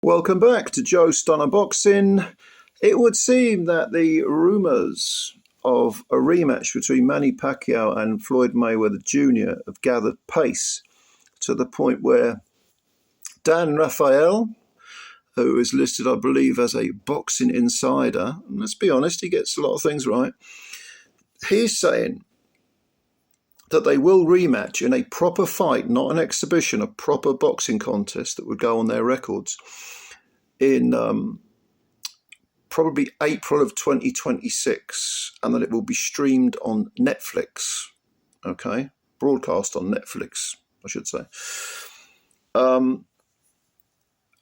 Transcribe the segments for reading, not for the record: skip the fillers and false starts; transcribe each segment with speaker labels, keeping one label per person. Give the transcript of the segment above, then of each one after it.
Speaker 1: Welcome back to Joe Stunner Boxing. It would seem that the rumours of a rematch between Manny Pacquiao and Floyd Mayweather Jr. have gathered pace to the point where Dan Rafael, who is listed, I believe, as a boxing insider, and let's be honest, he gets a lot of things right, he's saying that they will rematch in a proper fight, not an exhibition, a proper boxing contest that would go on their records in probably April of 2026, and that it will be streamed on Netflix. Okay, broadcast on Netflix, I should say.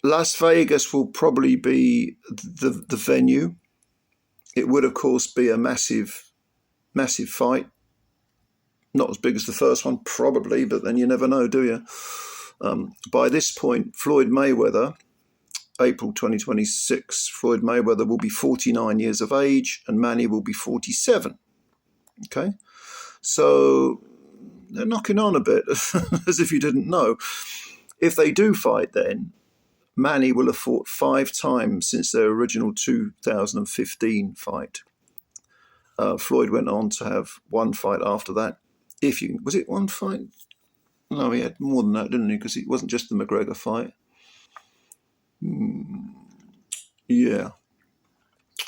Speaker 1: Las Vegas will probably be the venue. It would, of course, be a massive fight. Not as big as the first one, probably, but then you never know, do you? By this point, Floyd Mayweather, April 2026, Floyd Mayweather will be 49 years of age and Manny will be 47. Okay? So they're knocking on a bit, as if you didn't know. If they do fight then, Manny will have fought 5 times since their original 2015 fight. Floyd went on to have 1 fight after that. Was it 1 fight? No, he had more than that, didn't he? Because it wasn't just the McGregor fight. Yeah,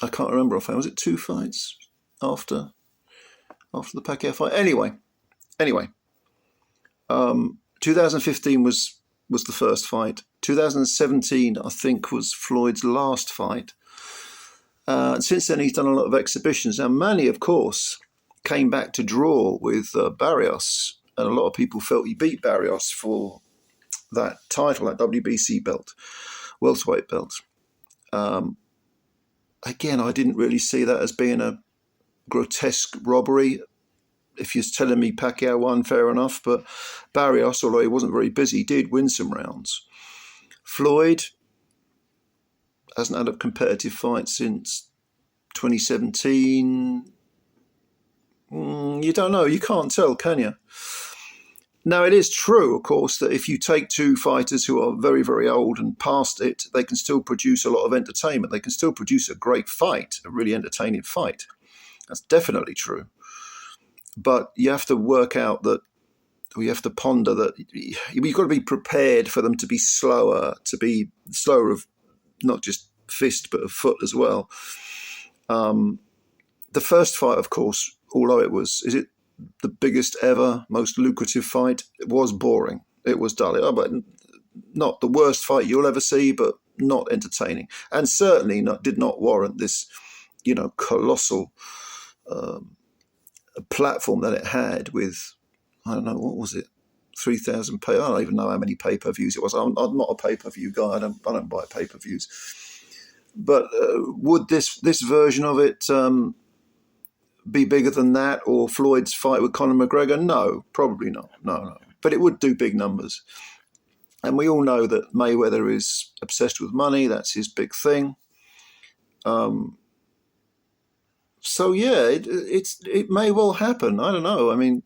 Speaker 1: I can't remember offhand. Was it 2 fights after the Pacquiao fight? Anyway, 2015 was the first fight. 2017, I think, was Floyd's last fight. Since then, he's done a lot of exhibitions. Now, Manny, of course, came back to draw with Barrios, and a lot of people felt he beat Barrios for that title, that WBC belt, welterweight belt. Again, I didn't really see that as being a grotesque robbery. If you're telling me Pacquiao won, fair enough, but Barrios, although he wasn't very busy, did win some rounds. Floyd hasn't had a competitive fight since 2017. You don't know. You can't tell, can you? Now, it is true, of course, that if you take 2 fighters who are very, very old and past it, they can still produce a lot of entertainment. They can still produce a great fight, a really entertaining fight. That's definitely true. But you have to work out that, or you have to ponder that you've got to be prepared for them to be slower of not just fist, but of foot as well. The first fight, of course, although it was, is it the biggest ever, most lucrative fight? It was boring. It was dull. But not the worst fight you'll ever see, but not entertaining. And certainly did not warrant this, colossal platform that it had with, I don't know, what was it? 3,000 I don't even know how many pay-per-views it was. I'm not a pay-per-view guy. I don't buy pay-per-views. But would this version of it be bigger than that, or Floyd's fight with Conor McGregor? No, probably not. No. But it would do big numbers. And we all know that Mayweather is obsessed with money. That's his big thing. So yeah, it may well happen. I don't know. I mean,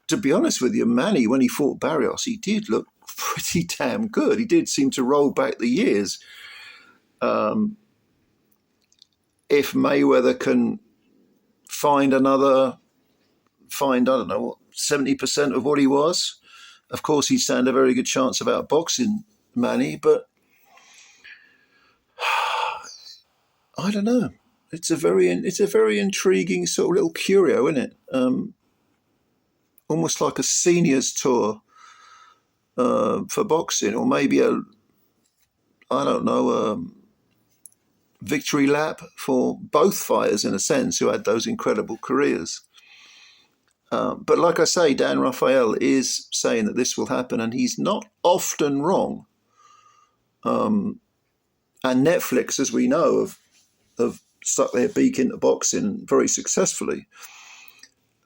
Speaker 1: to be honest with you, Manny, when he fought Barrios, he did look pretty damn good. He did seem to roll back the years. If Mayweather can find, I don't know, 70% of what he was, of course he'd stand a very good chance of outboxing Manny, but I don't know. It's a very intriguing sort of little curio, isn't it? Almost like a seniors tour for boxing, or maybe a victory lap for both fighters, in a sense, who had those incredible careers. But like I say, Dan Rafael is saying that this will happen, and he's not often wrong. And Netflix, as we know, have stuck their beak into boxing very successfully.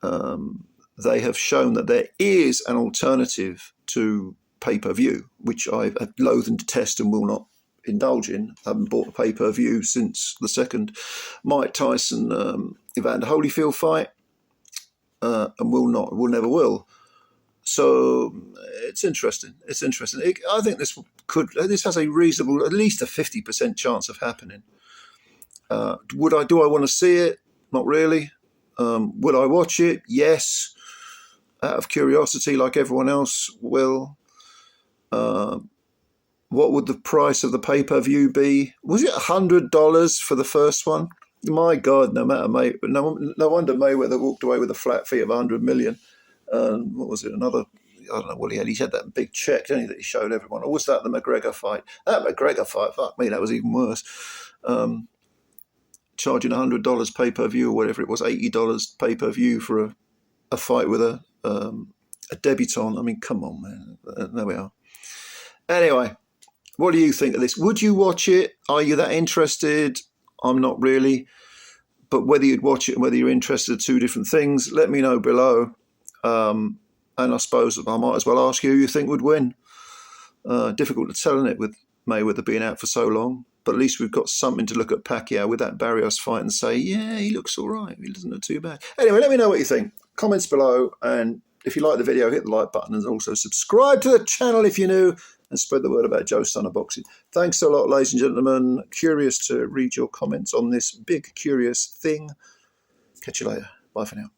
Speaker 1: They have shown that there is an alternative to pay-per-view, which I loathe and detest and will not indulge in. I haven't bought a pay-per-view since the second Mike Tyson Evander Holyfield fight, and will never will. So it's interesting. It's interesting. I think this has a reasonable, at least a 50% chance of happening. Do I want to see it? Not really. Would I watch it? Yes, out of curiosity, like everyone else will. What would the price of the pay-per-view be? Was it $100 for the first one? My God, no wonder Mayweather walked away with a flat fee of 100 million. What was it? Another, I don't know what he had. He had that big check, didn't he, that he showed everyone. Or was that the McGregor fight? That McGregor fight, fuck me, that was even worse. Charging $100 pay-per-view or whatever it was, $80 pay-per-view for a fight with a debutante. I mean, come on, man. There we are. Anyway, what do you think of this? Would you watch it? Are you that interested? I'm not really. But whether you'd watch it and whether you're interested are two different things. Let me know below. And I suppose I might as well ask you who you think would win. Difficult to tell, isn't it, with Mayweather being out for so long? But at least we've got something to look at Pacquiao with that Barrios fight and say, yeah, he looks all right. He doesn't look too bad. Anyway, let me know what you think. Comments below. And if you like the video, hit the like button and also subscribe to the channel if you're new and spread the word about Joe's Son of Boxing. Thanks a lot, ladies and gentlemen. Curious to read your comments on this big, curious thing. Catch you later. Bye for now.